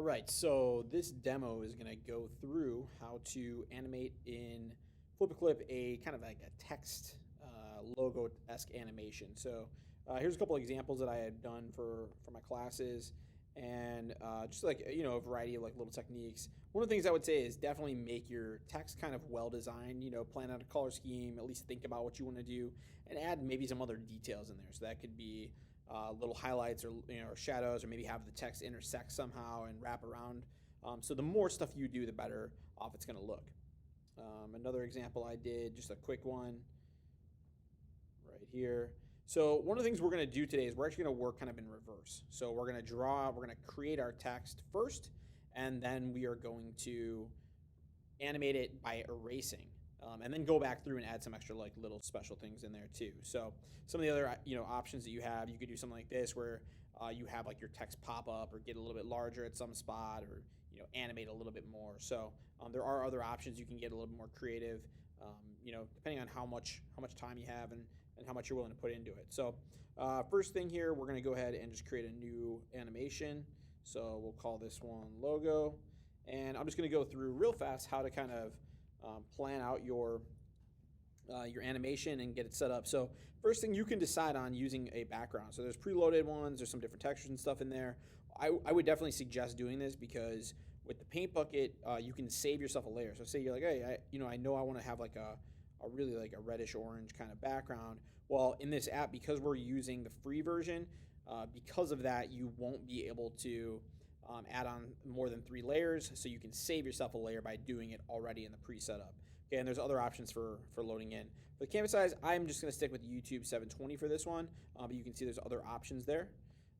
All right, so this demo is going to go through how to animate in Flipaclip a kind of like a text logo-esque animation. So here's a couple examples that I had done for my classes, and just like a variety of like little techniques. One of the things I would say is definitely make your text kind of well designed. Plan out a color scheme, at least think about what you want to do, and add maybe some other details in there. So that could be little highlights or shadows, or maybe have the text intersect somehow and wrap around. So the more stuff you do, the better off it's going to look. Another example I did, just a quick one right here. So one of the things we're going to do today is we're actually going to work kind of in reverse. So we're going to create our text first, and then we are going to animate it by erasing. And then go back through and add some extra like little special things in there too. So some of the other options that you have, you could do something like this where you have like your text pop up or get a little bit larger at some spot, or animate a little bit more. So there are other options. You can get a little bit more creative, depending on how much time you have and how much you're willing to put into it. So first thing here, we're going to go ahead and just create a new animation. So we'll call this one logo, and I'm just going to go through real fast how to kind of plan out your animation and get it set up. So first thing, you can decide on using a background. So there's preloaded ones, there's some different textures and stuff in there. I would definitely suggest doing this because with the paint bucket, you can save yourself a layer. So say you're like, hey, I know I want to have like a really like a reddish orange kind of background. Well, in this app, because we're using the free version, because of that, you won't be able to add on more than 3 layers, so you can save yourself a layer by doing it already in the pre-setup. Okay, and there's other options for loading in. For the canvas size, I'm just going to stick with YouTube 720 for this one, but you can see there's other options there.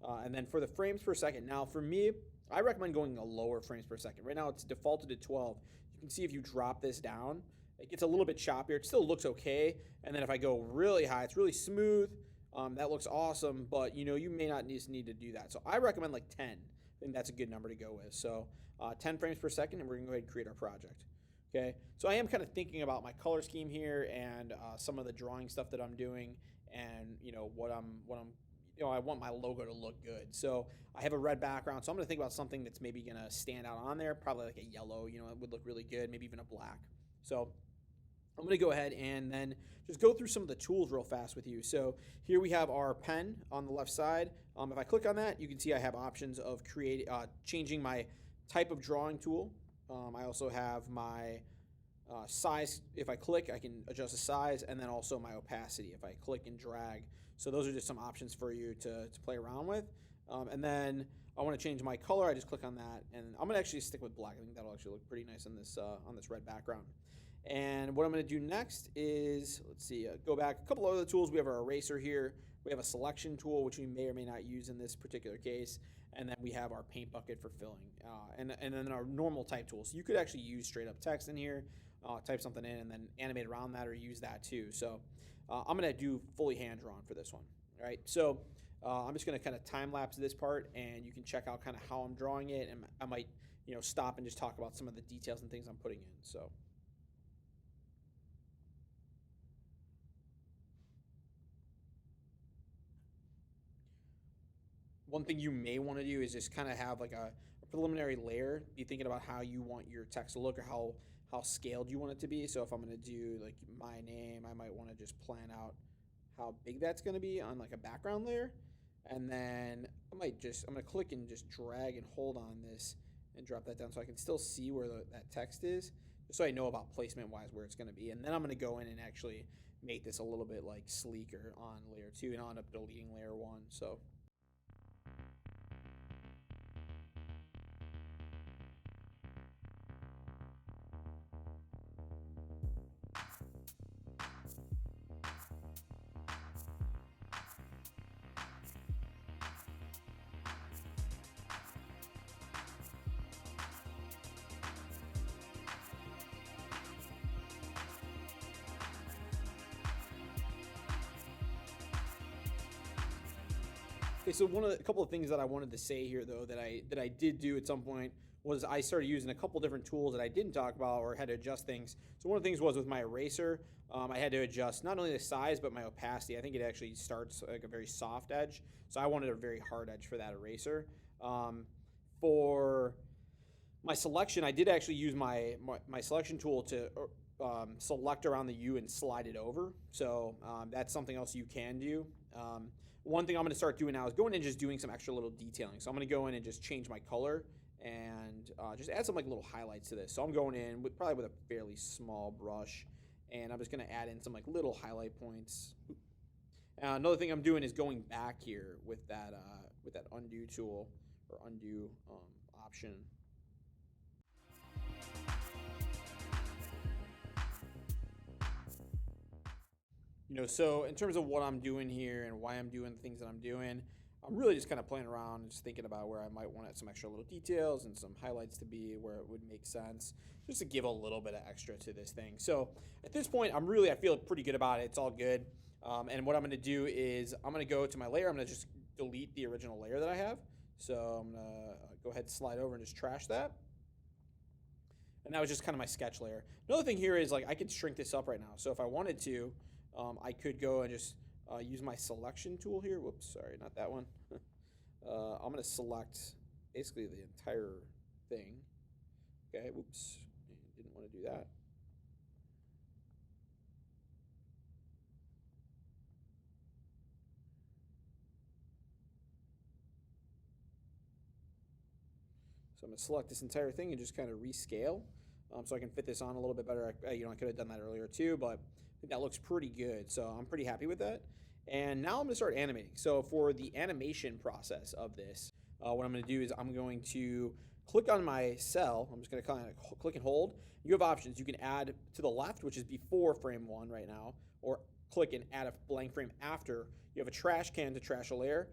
And then for the frames per second, now for me, I recommend going a lower frames per second. Right now it's defaulted to 12. You can see if you drop this down, it gets a little bit choppier. It still looks okay. And then if I go really high, it's really smooth. That looks awesome, but you may not just need to do that. So I recommend like 10. I think that's a good number to go with. So 10 frames per second, and we're gonna go ahead and create our project. Okay, so I am kind of thinking about my color scheme here and some of the drawing stuff that I'm doing, and what I'm I want my logo to look good. So I have a red background, so I'm gonna think about something that's maybe gonna stand out on there, probably like a yellow, it would look really good, maybe even a black. So I'm going to go ahead and then just go through some of the tools real fast with you. So here we have our pen on the left side. If I click on that, you can see I have options of changing my type of drawing tool. I also have my size. If I click, I can adjust the size, and then also my opacity if I click and drag. So those are just some options for you to play around with. And then I want to change my color. I just click on that, and I'm going to actually stick with black. I think that'll actually look pretty nice on this red background. And what I'm going to do next is, let's see, go back a couple other tools. We have our eraser here. We have a selection tool, which we may or may not use in this particular case. And then we have our paint bucket for filling. And then our normal type tools. So you could actually use straight up text in here, type something in, and then animate around that or use that too. So I'm going to do fully hand drawn for this one. All right. So I'm just going to kind of time lapse this part, and you can check out kind of how I'm drawing it. And I might, stop and just talk about some of the details and things I'm putting in. So. One thing you may want to do is just kind of have like a preliminary layer. Be thinking about how you want your text to look, or how scaled you want it to be. So if I'm going to do like my name, I might want to just plan out how big that's going to be on like a background layer. And then I'm going to click and just drag and hold on this and drop that down so I can still see where that text is, just so I know about placement wise where it's going to be. And then I'm going to go in and actually make this a little bit like sleeker on layer 2, and I'll end up deleting layer 1. So. Okay, so a couple of things that I wanted to say here, though, that I did do at some point was I started using a couple different tools that I didn't talk about or had to adjust things. So one of the things was with my eraser, I had to adjust not only the size but my opacity. I think it actually starts like a very soft edge, so I wanted a very hard edge for that eraser. For my selection, I did actually use my selection tool to select around the U and slide it over. So that's something else you can do. One thing I'm going to start doing now is going in and just doing some extra little detailing. So I'm going to go in and just change my color and just add some like little highlights to this. So I'm going in with probably with a fairly small brush, and I'm just going to add in some like little highlight points. Another thing I'm doing is going back here with that undo tool or undo option. So in terms of what I'm doing here and why I'm doing the things that I'm doing, I'm really just kind of playing around and just thinking about where I might want some extra little details and some highlights to be where it would make sense, just to give a little bit of extra to this thing. So at this point, I feel pretty good about it. It's all good. And what I'm going to do is I'm going to go to my layer. I'm going to just delete the original layer that I have. So I'm going to go ahead and slide over and just trash that. And that was just kind of my sketch layer. Another thing here is like I could shrink this up right now. So if I wanted to, I could go and just use my selection tool here. Whoops, sorry, not that one. I'm going to select basically the entire thing. Okay, whoops, didn't want to do that. So I'm going to select this entire thing and just kind of rescale so I can fit this on a little bit better. I could have done that earlier too, but I think that looks pretty good. So I'm pretty happy with that. And now I'm going to start animating. So for the animation process of this, what I'm going to do is I'm going to click on my cell. I'm just going to kind of click and hold. You have options. You can add to the left, which is before frame 1 right now, or click and add a blank frame after. You have a trash can to trash a layer,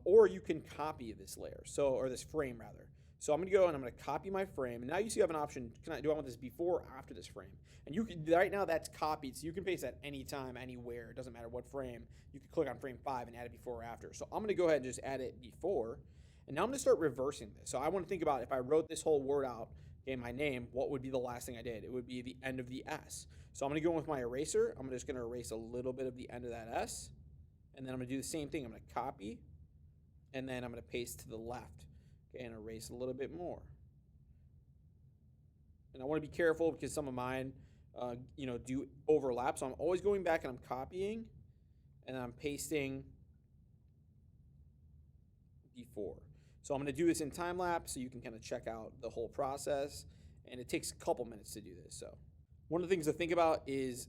or you can copy this layer, or this frame rather. So I'm going to go and I'm going to copy my frame. And now you see you have an option. Do I want this before or after this frame? And you can, right now that's copied, so you can paste that anytime, anywhere. It doesn't matter what frame. You can click on frame 5 and add it before or after. So I'm going to go ahead and just add it before. And now I'm going to start reversing this. So I want to think about if I wrote this whole word out, okay, my name, what would be the last thing I did? It would be the end of the S. So I'm going to go with my eraser. I'm just going to erase a little bit of the end of that S. And then I'm going to do the same thing. I'm going to copy, and then I'm going to paste to the left. Okay, and erase a little bit more. And I want to be careful because some of mine, do overlap. So I'm always going back and I'm copying, and I'm pasting before. So I'm going to do this in time lapse so you can kind of check out the whole process. And it takes a couple minutes to do this. So one of the things to think about is,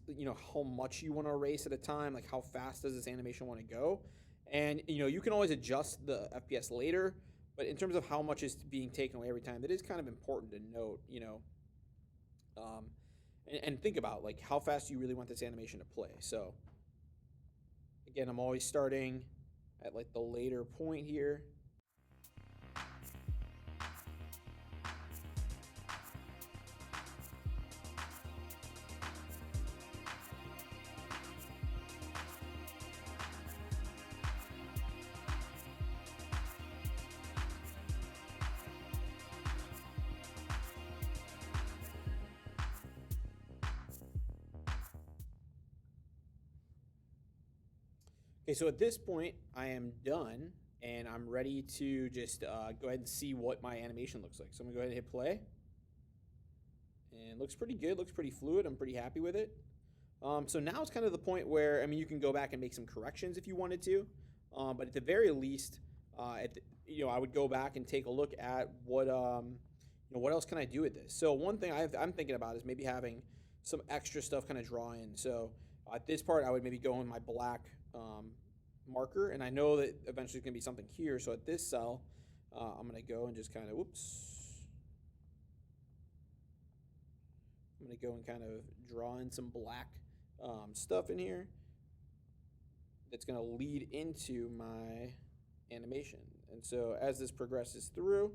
how much you want to erase at a time. Like how fast does this animation want to go? And, you can always adjust the FPS later. But in terms of how much is being taken away every time, that is kind of important to note, and think about like how fast do you really want this animation to play. So again, I'm always starting at like the later point here. Okay, so at this point, I am done, and I'm ready to just go ahead and see what my animation looks like. So I'm going to go ahead and hit play. And it looks pretty good, looks pretty fluid. I'm pretty happy with it. So now it's kind of the point where, you can go back and make some corrections if you wanted to. But at the very least, I would go back and take a look at what else can I do with this. So one thing I'm thinking about is maybe having some extra stuff kind of draw in. So at this part, I would maybe go in my black marker, and I know that eventually it's going to be something here. So at this cell, I'm going to go and just kind of, I'm going to go and kind of draw in some black stuff in here that's going to lead into my animation. And so as this progresses through,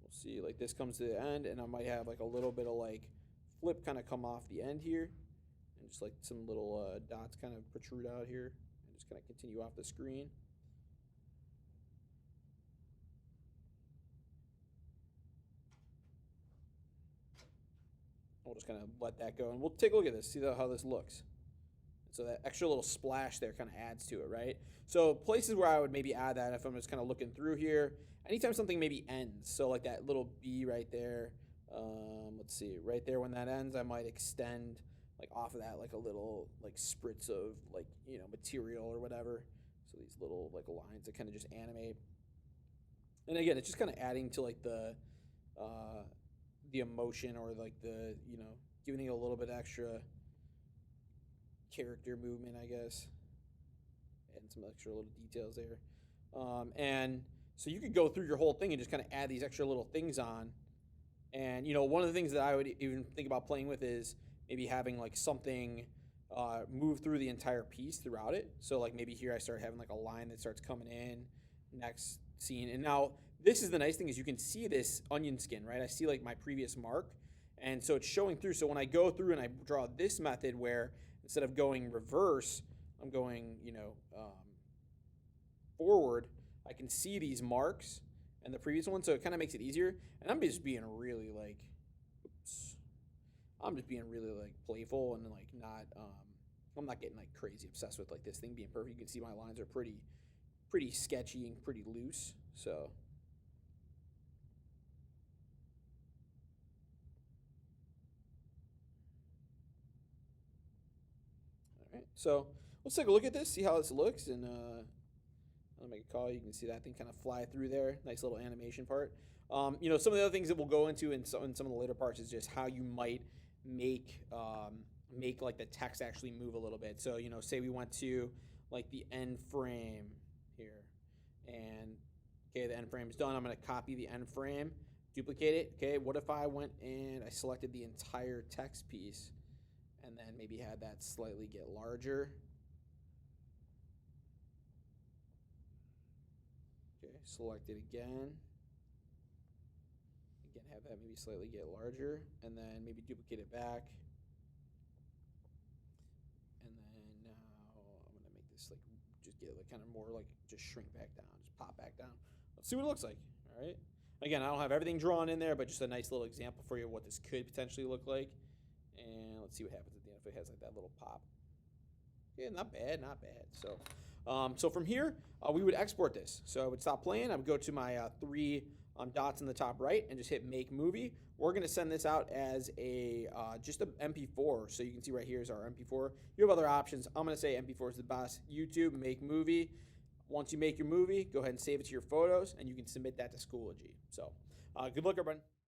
we'll see like this comes to the end, and I might have like a little bit of like flip kind of come off the end here, and just like some little dots kind of protrude out here, and just kind of continue off the screen. We'll just kind of let that go, and we'll take a look at this, see how this looks. So that extra little splash there kind of adds to it, right? So places where I would maybe add that if I'm just kind of looking through here, anytime something maybe ends, so like that little B right there, let's see, right there when that ends, I might extend like off of that like a little like spritz of like, you know, material or whatever. So these little like lines that kind of just animate. And again, it's just kind of adding to like the emotion or like the, you know, giving it a little bit extra character movement, I guess, and some extra little details there. And so you could go through your whole thing and just kind of add these extra little things on. And you know, one of the things that I would even think about playing with is maybe having like something move through the entire piece throughout it. So like maybe here I start having like a line that starts coming in, next scene, and now this is the nice thing is you can see this onion skin, right? I see like my previous mark, and so it's showing through. So when I go through and I draw this method where instead of going reverse, I'm going, you know, forward, I can see these marks and the previous one, so it kind of makes it easier. And I'm just being really like, oops, I'm just being really like playful and like not, I'm not getting like crazy obsessed with like this thing being perfect. You can see my lines are pretty sketchy and pretty loose. So all right, so let's take a look at this, see how this looks, and I'll make a call. You can see that thing kind of fly through there. Nice little animation part. You know, some of the other things that we'll go into in some of the later parts is just how you might make make like the text actually move a little bit. So you know, say we went to like the end frame here, and okay, the end frame is done. I'm going to copy the end frame, duplicate it. Okay, what if I went and I selected the entire text piece, and then maybe had that slightly get larger. Okay, select it again. Again, have that maybe slightly get larger, and then maybe duplicate it back. And then now I'm gonna make this like just get like kind of more like just shrink back down, just pop back down. Let's see what it looks like. All right. Again, I don't have everything drawn in there, but just a nice little example for you of what this could potentially look like. And let's see what happens at the end if it has like that little pop. Yeah, not bad, not bad. So, so from here, we would export this. So I would stop playing. I would go to my three dots in the top right and just hit Make Movie. We're going to send this out as a just an MP4. So you can see right here is our MP4. You have other options. I'm going to say MP4 is the best. YouTube, Make Movie. Once you make your movie, go ahead and save it to your photos, and you can submit that to Schoology. So good luck, everyone.